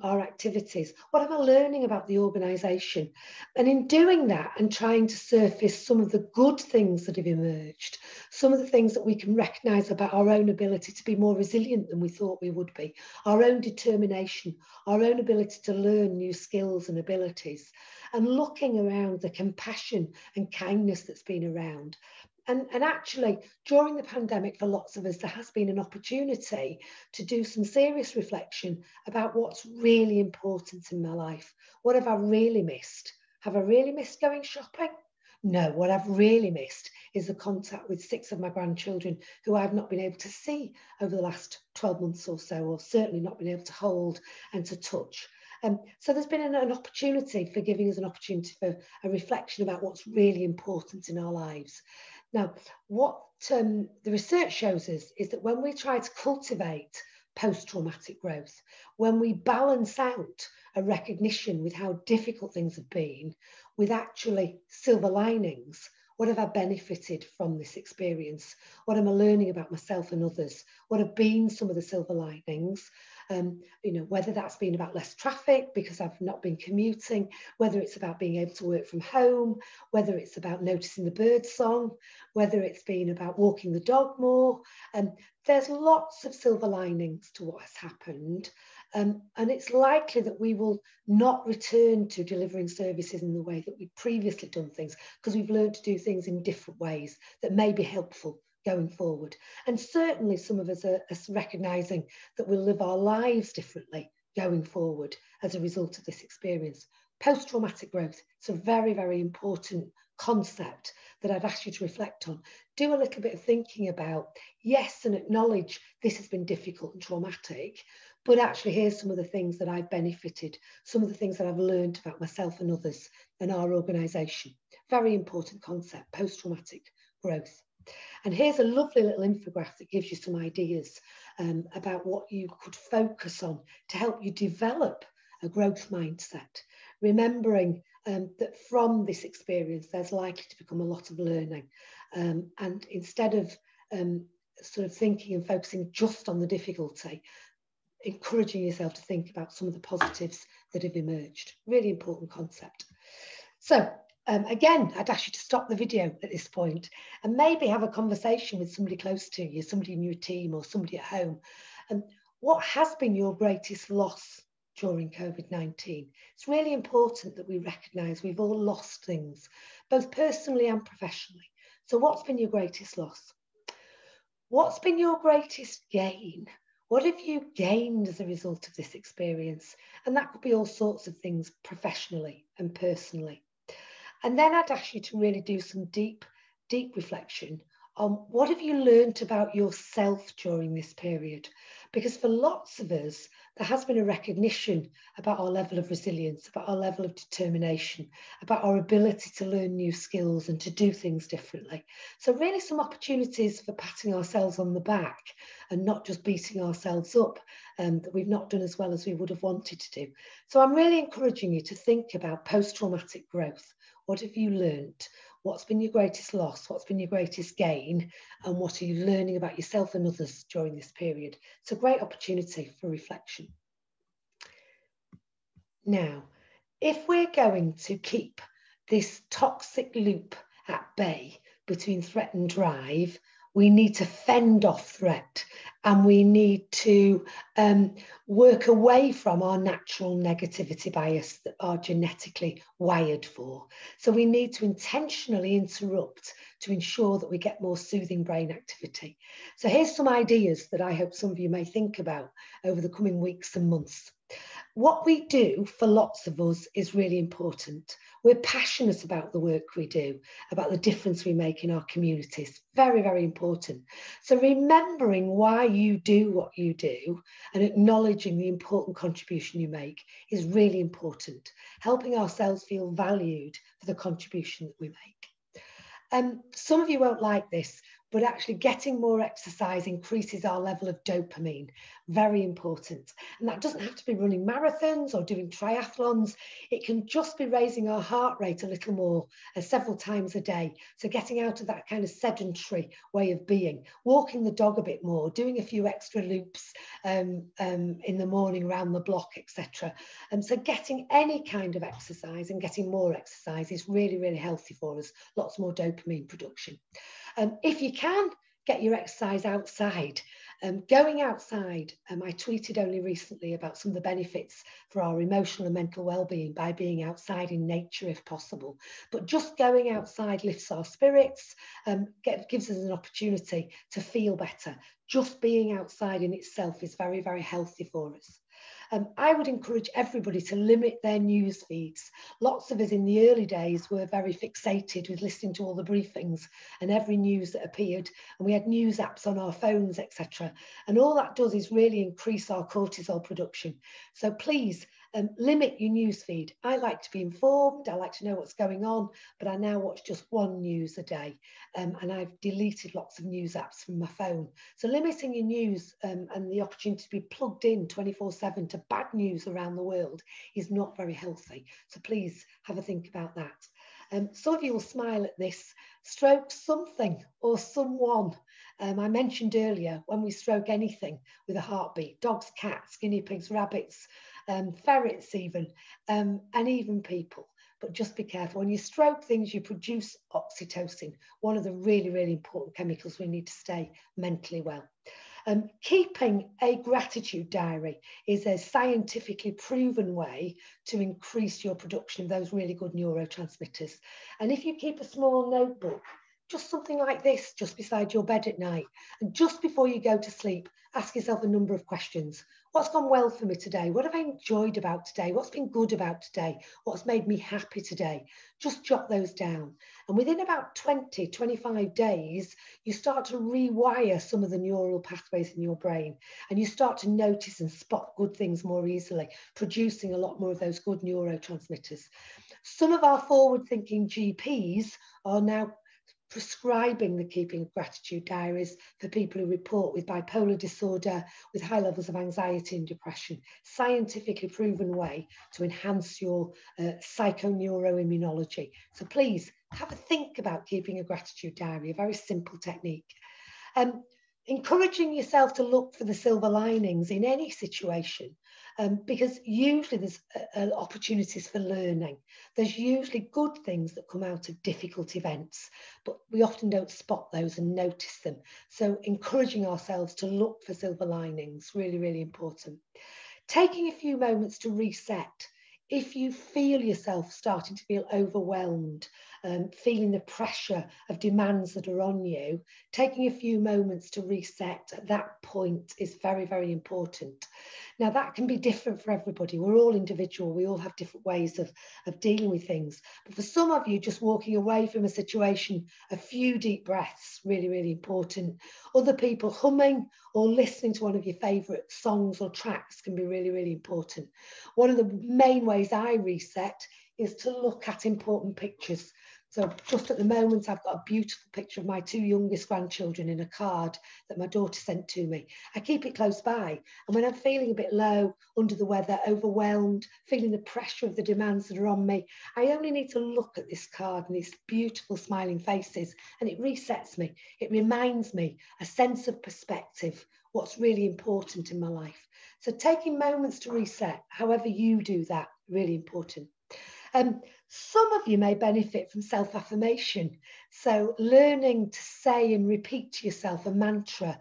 our activities? What am I learning about the organisation? And in doing that and trying to surface some of the good things that have emerged, some of the things that we can recognise about our own ability to be more resilient than we thought we would be, our own determination, our own ability to learn new skills and abilities, and looking around the compassion and kindness that's been around. And actually, during the pandemic, for lots of us, there has been an opportunity to do some serious reflection about what's really important in my life. What have I really missed? Have I really missed going shopping? No, what I've really missed is the contact with 6 of my grandchildren who I've not been able to see over the last 12 months or so, or certainly not been able to hold and to touch. So there's been an opportunity for giving us an opportunity for a reflection about what's really important in our lives. Now, what the research shows us is that when we try to cultivate post-traumatic growth, when we balance out a recognition with how difficult things have been, with actually silver linings, What have I benefited from this experience? What am I learning about myself and others? What have been some of the silver linings? Whether that's been about less traffic because I've not been commuting, whether it's about being able to work from home, whether it's about noticing the bird song, whether it's been about walking the dog more. There's lots of silver linings to what has happened. And it's likely that we will not return to delivering services in the way that we've previously done things, because we've learned to do things in different ways that may be helpful going forward. And certainly some of us are recognising that we'll live our lives differently going forward as a result of this experience. Post-traumatic growth, it's a very, very important concept that I'd ask you to reflect on. Do a little bit of thinking about, yes, and acknowledge this has been difficult and traumatic, but actually here's some of the things that I've benefited, some of the things that I've learned about myself and others and our organisation. Very important concept, post-traumatic growth. And here's a lovely little infographic that gives you some ideas about what you could focus on to help you develop a growth mindset, remembering that from this experience, there's likely to become a lot of learning. And instead of sort of thinking and focusing just on the difficulty, encouraging yourself to think about some of the positives that have emerged. Really important concept. So again, I'd ask you to stop the video at this point and maybe have a conversation with somebody close to you, somebody in your team or somebody at home. What has been your greatest loss during COVID-19? It's really important that we recognise we've all lost things, both personally and professionally. So what's been your greatest loss? What's been your greatest gain? What have you gained as a result of this experience? And that could be all sorts of things professionally and personally. And then I'd ask you to really do some deep reflection on what have you learned about yourself during this period? Because for lots of us, there has been a recognition about our level of resilience, about our level of determination, about our ability to learn new skills and to do things differently. So really some opportunities for patting ourselves on the back and not just beating ourselves up that we've not done as well as we would have wanted to do. So I'm really encouraging you to think about post-traumatic growth. What have you learned? What's been your greatest loss? What's been your greatest gain? And what are you learning about yourself and others during this period? It's a great opportunity for reflection. Now, if we're going to keep this toxic loop at bay between threat and drive, we need to fend off threat, and we need to work away from our natural negativity bias that are genetically wired for. So we need to intentionally interrupt to ensure that we get more soothing brain activity. So here's some ideas that I hope some of you may think about over the coming weeks and months. What we do for lots of us is really important. We're passionate about the work we do, about the difference we make in our communities. Very, very important. So remembering why you do what you do and acknowledging the important contribution you make is really important. Helping ourselves feel valued for the contribution that we make. Some of you won't like this, but actually getting more exercise increases our level of dopamine. Very important. And that doesn't have to be running marathons or doing triathlons. It can just be raising our heart rate a little more several times a day. So getting out of that kind of sedentary way of being, walking the dog a bit more, doing a few extra loops in the morning around the block, etc. And so getting any kind of exercise and getting more exercise is really, really healthy for us. Lots more dopamine production. If you can, get your exercise outside. Going outside, I tweeted only recently about some of the benefits for our emotional and mental well-being by being outside in nature if possible. But just going outside lifts our spirits, gives us an opportunity to feel better. Just being outside in itself is very, very healthy for us. I would encourage everybody to limit their news feeds. Lots of us in the early days were very fixated with listening to all the briefings and every news that appeared, and we had news apps on our phones, etc. And all that does is really increase our cortisol production. So please limit your news feed. I like to be informed, I like to know what's going on, but I now watch just one news a day, and I've deleted lots of news apps from my phone. So limiting your news and the opportunity to be plugged in 24/7 to bad news around the world is not very healthy. So please have a think about that. Some of you will smile at this. Stroke something or someone. I mentioned earlier, when we stroke anything with a heartbeat, dogs, cats, guinea pigs, rabbits, ferrets even, and even people. But just be careful. When you stroke things, you produce oxytocin, one of the really, really important chemicals we need to stay mentally well. Keeping a gratitude diary is a scientifically proven way to increase your production of those really good neurotransmitters. And if you keep a small notebook, just something like this, just beside your bed at night, and just before you go to sleep, ask yourself a number of questions. What's gone well for me today? What have I enjoyed about today? What's been good about today? What's made me happy today? Just jot those down. And within about 20, 25 days, you start to rewire some of the neural pathways in your brain, and you start to notice and spot good things more easily, producing a lot more of those good neurotransmitters. Some of our forward-thinking GPs are now prescribing the keeping of gratitude diaries for people who report with bipolar disorder, with high levels of anxiety and depression. Scientifically proven way to enhance your psychoneuroimmunology. So please have a think about keeping a gratitude diary, a very simple technique. Encouraging yourself to look for the silver linings in any situation, because usually there's opportunities for learning. There's usually good things that come out of difficult events, but we often don't spot those and notice them. So encouraging ourselves to look for silver linings, really, really important. Taking a few moments to reset. If you feel yourself starting to feel overwhelmed, feeling the pressure of demands that are on you, taking a few moments to reset at that point is very, very important. Now, that can be different for everybody. We're all individual. We all have different ways of dealing with things. But for some of you, just walking away from a situation, a few deep breaths, really, really important. Other people, humming or listening to one of your favourite songs or tracks can be really, really important. One of the main ways I reset is to look at important pictures. So just at the moment, I've got a beautiful picture of my two youngest grandchildren in a card that my daughter sent to me. I keep it close by. And when I'm feeling a bit low, under the weather, overwhelmed, feeling the pressure of the demands that are on me, I only need to look at this card and these beautiful smiling faces, and it resets me. It reminds me a sense of perspective, what's really important in my life. So taking moments to reset, however you do that, really important. Some of you may benefit from self-affirmation. So learning to say and repeat to yourself a mantra,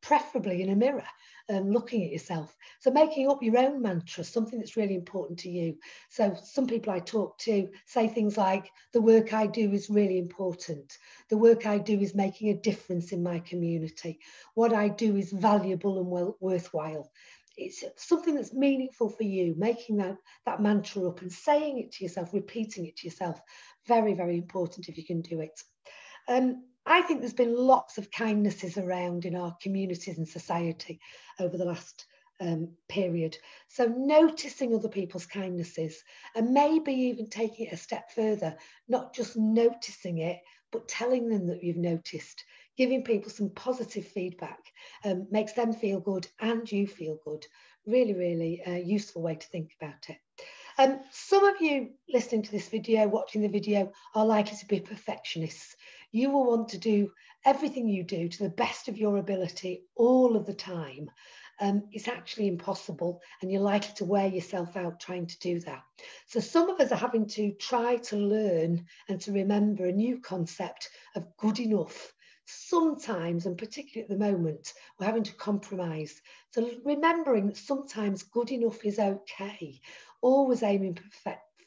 preferably in a mirror, looking at yourself. So making up your own mantra, something that's really important to you. So some people I talk to say things like, the work I do is really important. The work I do is making a difference in my community. What I do is valuable and worthwhile. It's something that's meaningful for you, making that mantra up and saying it to yourself, repeating it to yourself. Very, very important if you can do it. I think there's been lots of kindnesses around in our communities and society over the last period. So noticing other people's kindnesses, and maybe even taking it a step further, not just noticing it, but telling them that you've noticed. Giving people some positive feedback makes them feel good and you feel good. Really, really useful way to think about it. Some of you listening to this video, watching the video, are likely to be perfectionists. You will want to do everything you do to the best of your ability all of the time. It's actually impossible, and you're likely to wear yourself out trying to do that. So some of us are having to try to learn and to remember a new concept of good enough. Sometimes, and particularly at the moment, we're having to compromise. So remembering that sometimes good enough is okay. Always aiming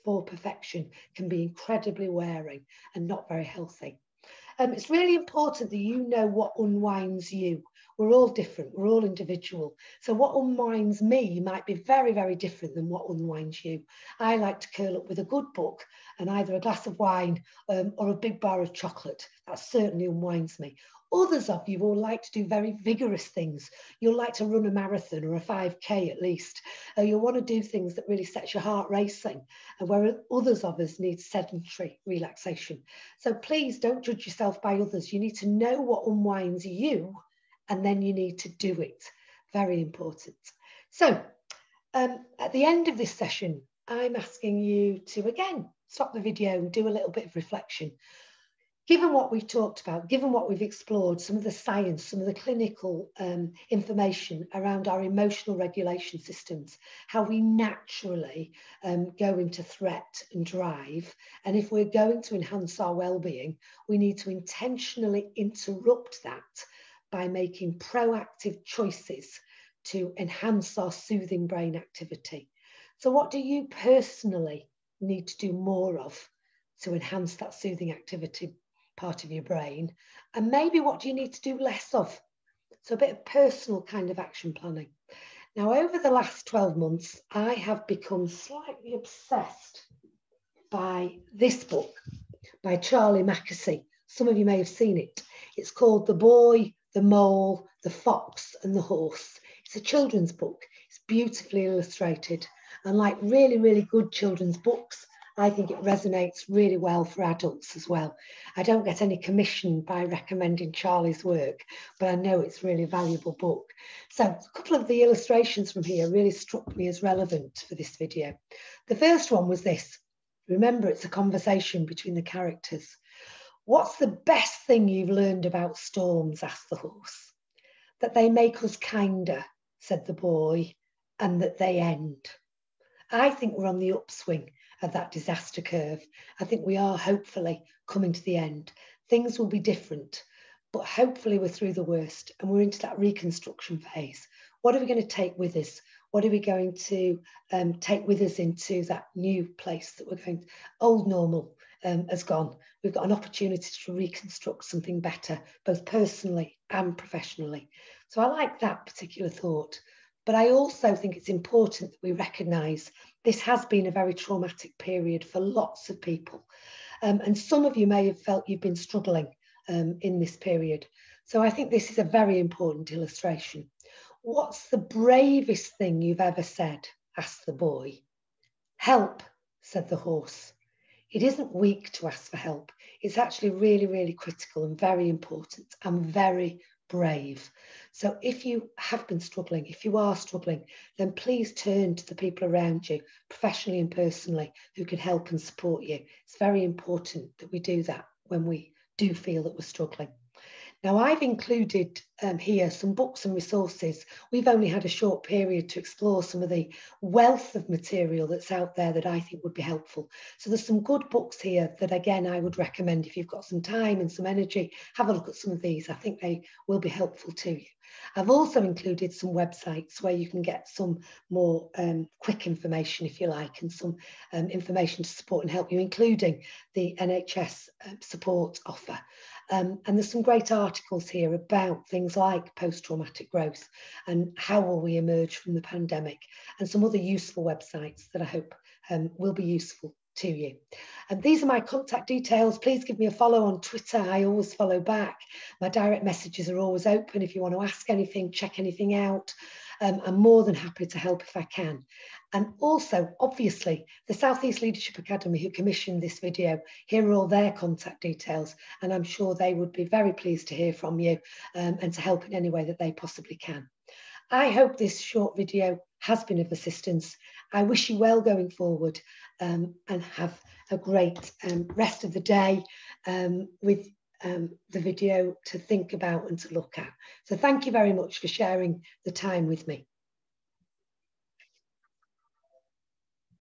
for perfection can be incredibly wearing and not very healthy. It's really important that you know what unwinds you. We're all different, we're all individual. So what unwinds me might be very, very different than what unwinds you. I like to curl up with a good book and either a glass of wine or a big bar of chocolate. That certainly unwinds me. Others of you will like to do very vigorous things. You'll like to run a marathon or a 5K at least. You'll want to do things that really set your heart racing, and where others of us need sedentary relaxation. So please don't judge yourself by others. You need to know what unwinds you, and then you need to do it. Very important. So at the end of this session, I'm asking you to, again, stop the video and do a little bit of reflection. Given what we've talked about, given what we've explored, some of the science, some of the clinical information around our emotional regulation systems, how we naturally go into threat and drive. And if we're going to enhance our well-being, we need to intentionally interrupt that by making proactive choices to enhance our soothing brain activity. So what do you personally need to do more of to enhance that soothing activity part of your brain? And maybe what do you need to do less of? So a bit of personal kind of action planning. Now, over the last 12 months, I have become slightly obsessed by this book by Charlie Mackesy. Some of you may have seen it. It's called The Boy, the Mole, the Fox and the Horse. It's a children's book. It's beautifully illustrated. And like really, really good children's books, I think it resonates really well for adults as well. I don't get any commission by recommending Charlie's work, but I know it's a really valuable book. So a couple of the illustrations from here really struck me as relevant for this video. The first one was this. Remember, it's a conversation between the characters. What's the best thing you've learned about storms? Asked the horse. That they make us kinder, said the boy, and that they end. I think we're on the upswing of that disaster curve. I think we are hopefully coming to the end. Things will be different, but hopefully we're through the worst and we're into that reconstruction phase. What are we going to take with us? What are we going to take with us into that new place that we're going to? Old normal has gone. We've got an opportunity to reconstruct something better, both personally and professionally. So I like that particular thought. But I also think it's important that we recognise this has been a very traumatic period for lots of people. And some of you may have felt you've been struggling in this period. So I think this is a very important illustration. What's the bravest thing you've ever said? Asked the boy. Help, said the horse. It isn't weak to ask for help. It's actually really, really critical and very important and very brave. So if you have been struggling, if you are struggling, then please turn to the people around you, professionally and personally, who can help and support you. It's very important that we do that when we do feel that we're struggling. Now, I've included here some books and resources. We've only had a short period to explore some of the wealth of material that's out there that I think would be helpful. So there's some good books here that, again, I would recommend if you've got some time and some energy, have a look at some of these. I think they will be helpful to you. I've also included some websites where you can get some more quick information, if you like, and some information to support and help you, including the NHS support offer. And there's some great articles here about things like post-traumatic growth and how will we emerge from the pandemic, and some other useful websites that I hope will be useful to you. And these are my contact details. Please give me a follow on Twitter. I always follow back. My direct messages are always open if you want to ask anything, check anything out. I'm more than happy to help if I can. And also, obviously, the South East Leadership Academy, who commissioned this video, here are all their contact details, and I'm sure they would be very pleased to hear from you and to help in any way that they possibly can. I hope this short video has been of assistance. I wish you well going forward and have a great rest of the day with the video to think about and to look at. So thank you very much for sharing the time with me.